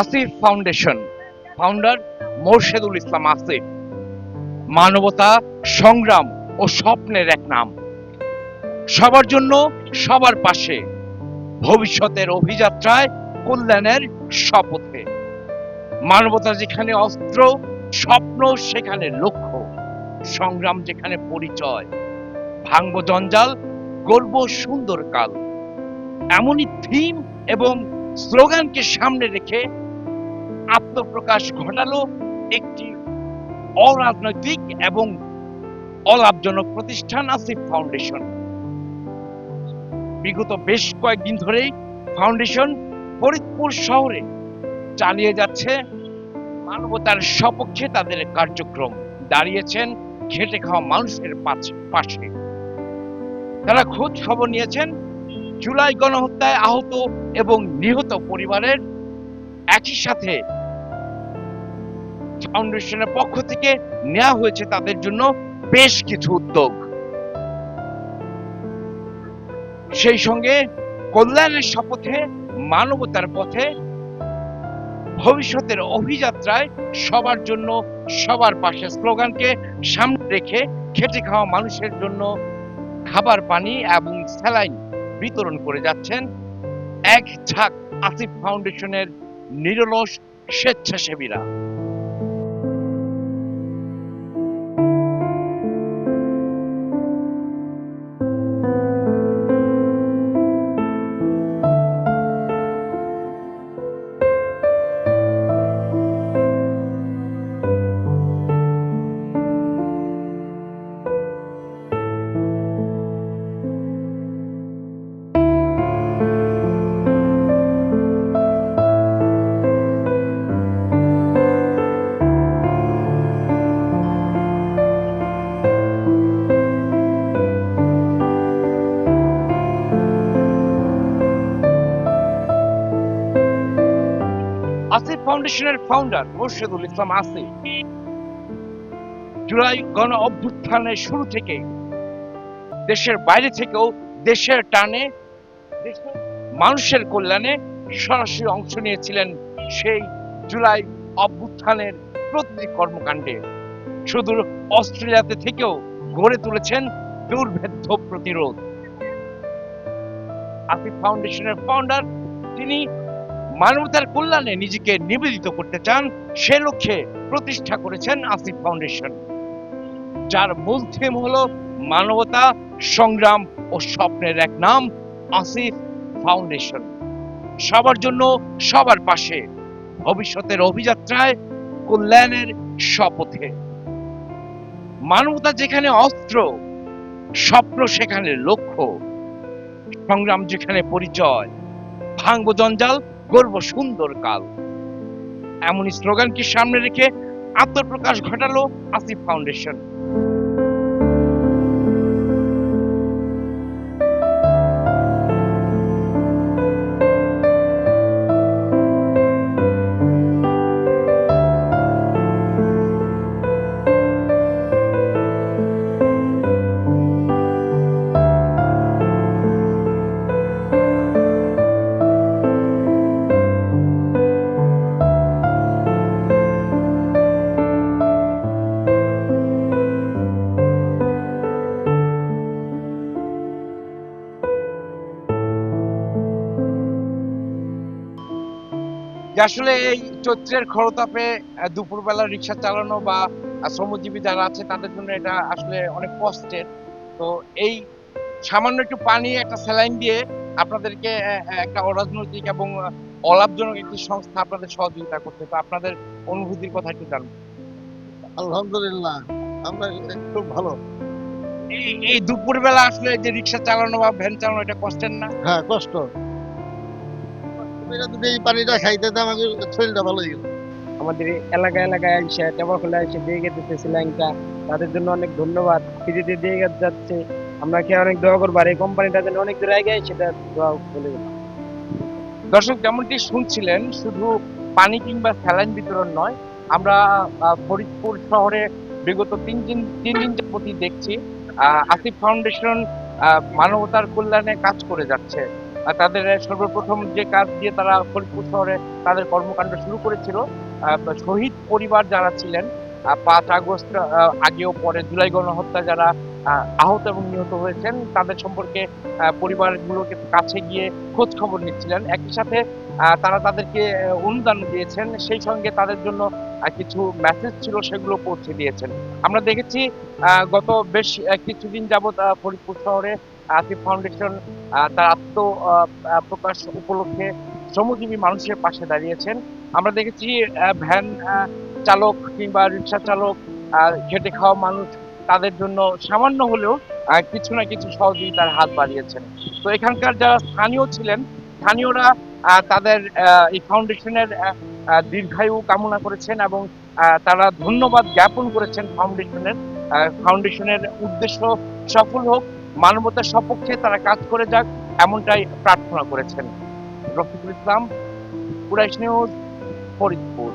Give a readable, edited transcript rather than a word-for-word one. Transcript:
Asif foundation, founder Morshedul Islam Asif. মানবতা, সংগ্রাম ও স্বপ্নের এক নাম। সবার জন্য, সবার পাশে, ভবিষ্যতের অভিযাত্রায়, কল্যাণের শপথে। মানবতা যেখানে অস্ত্র, স্বপ্ন সেখানে লক্ষ্য, সংগ্রাম যেখানে পরিচয়, ভাঙবো জঞ্জাল, গড়ব সুন্দর কাল। এমনই থিম এবং স্লোগানকে সামনে রেখে আত্মপ্রকাশ ঘটালো একটি অরাজনৈতিক এবং অলাভজনক প্রতিষ্ঠান আসিফ ফাউন্ডেশন। বিগত বেশ কয়েকদিন ধরেই ফাউন্ডেশন ফরিদপুর শহরে চালিয়ে যাচ্ছে মানবতার সপক্ষে তাদের কার্যক্রম। দাঁড়িয়েছেন খেটে খাওয়া মানুষের পাশে। তারা খোঁজ খবর নিয়েছেন জুলাই গণহত্যায় আহত এবং নিহত পরিবারের। একই সাথে ফাউন্ডেশনের পক্ষ থেকে নেওয়া হয়েছে তাদের জন্য বেশ কিছু উদ্যোগ। সেই সঙ্গে কল্যাণের শপথে, মানবতার পথে, ভবিষ্যতের অভিযাত্রায়, সবার জন্য, সবার পাশে স্লোগানকে সামনে রেখে খেটে খাওয়া মানুষের জন্য খাবার, পানি এবং স্যালাইন বিতরণ করে যাচ্ছেন এক ঝাঁক আসিফ ফাউন্ডেশনের নিরলস স্বেচ্ছাসেবীরা। আসিফ ফাউন্ডেশনের ফাউন্ডার মোরশেদুল ইসলাম আসিফ জুলাই গণ অভ্যুত্থানের শুরু থেকে দেশের বাইরে থেকেও দেশের টানে, দেশের মানুষের কল্যাণে সরাসরি অংশ নিয়েছিলেন সেই জুলাই অভ্যুত্থানের প্রতিটি কর্মকাণ্ডে। সুদূর অস্ট্রেলিয়াতে থেকেও গড়ে তুলেছেন দুর্ভেদ্য প্রতিরোধ। আসিফ ফাউন্ডেশনের ফাউন্ডার, তিনি মানবতার কল্যাণে নিজেকে নিবেদিত করতে চান, সে লক্ষ্যে প্রতিষ্ঠা করেছেন আসিফ ফাউন্ডেশন, যার মূল থিম হলো মানবতা, সংগ্রাম ও স্বপ্নের এক নাম, আসিফ ফাউন্ডেশন। সবার জন্য, সবার পাশে, ভবিষ্যতের অভিযাত্রায়, কল্যাণের শপথে। মানবতা যেখানে অস্ত্র, স্বপ্ন সেখানে লক্ষ্য, সংগ্রাম যেখানে পরিচয়, ভাঙবো জঞ্জাল, গড়ব সুন্দর কাল। এমনই স্লোগানকে সামনে রেখে আত্মপ্রকাশ ঘটালো আসিফ ফাউন্ডেশন। যে আসলে এই চৈত্রের খরতাপে দুপুরবেলা রিক্সা চালানো বা শ্রমজীবী যারা আছে তাদের জন্য এটা আসলে অনেক কষ্টের। তো এই সামান্য একটু পানি, একটা স্যালাইন দিয়ে আপনাদেরকে একটা অরাজনৈতিক এবং অলাভজনক একটি সংস্থা আপনাদের সহযোগিতা করছে। তো আপনাদের অনুভূতির কথা একটু জানবো। আলহামদুলিল্লাহ, আমরা খুব ভালো। এই দুপুরবেলা আসলে যে রিক্সা চালানো বা ভ্যান চালানো এটা কষ্টের না? হ্যাঁ, কষ্ট। এটা যদি এই পানিটা খাইতে তো আমাদের শরীরটা ভালো হয়ে গেল। আমাদের এলাকায় এসে টেবা খোলা এসে দিয়ে গেছে লাইনটা, তাদের জন্য অনেক ধন্যবাদ। ফ্রিতে দিয়ে যাচ্ছে, আমরা কি অনেক দোয়া করবো, আর এই কোম্পানিটা যেন অনেক দূর আগে সেটা দোয়া বলে গেলাম। দর্শক, যেমনটি শুনছিলেন, শুধু পানি কিংবা স্যালাইন বিতরণ নয়, আমরা ফরিদপুর শহরে বিগত তিন দিন যাবতই দেখছি আসিফ ফাউন্ডেশন মানবতার কল্যাণে কাজ করে যাচ্ছে। তাদের সর্বপ্রথম যে কাজ দিয়ে তারা ফরিদপুর শহরে তাদের কর্মকাণ্ড শুরু করেছিল, শহীদ পরিবার যারা ছিলেন 5 আগস্ট আগেও পরে জুলাই গণহত্যা যারা আহত এবং নিহত হয়েছেন তাদের সম্পর্কে পরিবারগুলোকে কাছে গিয়ে খোঁজ খবর নিচ্ছিলেন। একই সাথে তারা তাদেরকে অনুদান দিয়েছেন, সেই সঙ্গে তাদের জন্য কিছু মেসেজ ছিল সেগুলো পৌঁছে দিয়েছেন। আমরা দেখেছি গত বেশ কিছুদিন যাবৎ ফরিদপুর শহরে আসিফ ফাউন্ডেশন তার প্রকাশ উপলক্ষে শ্রমজীবী মানুষের পাশে দাঁড়িয়েছেন। আমরা দেখেছি ভ্যান চালক কিংবা রিক্সা চালক, খেটে খাওয়া মানুষ, তাদের জন্য সামান্য হলেও কিছু না কিছু সহযোগিতার হাত বাড়িয়েছেন। তো এখানকার যারা স্থানীয় ছিলেন, স্থানীয়রা তাদের এই ফাউন্ডেশনের দীর্ঘায়ু কামনা করেছেন এবং তারা ধন্যবাদ জ্ঞাপন করেছেন ফাউন্ডেশনের উদ্দেশ্য সফল হোক, মানবতার সপক্ষে তারা কাজ করে যাক, এমনটাই প্রার্থনা করেছেন। রফিকুল ইসলাম, কুরাইশ নিউজ, ফরিদপুর।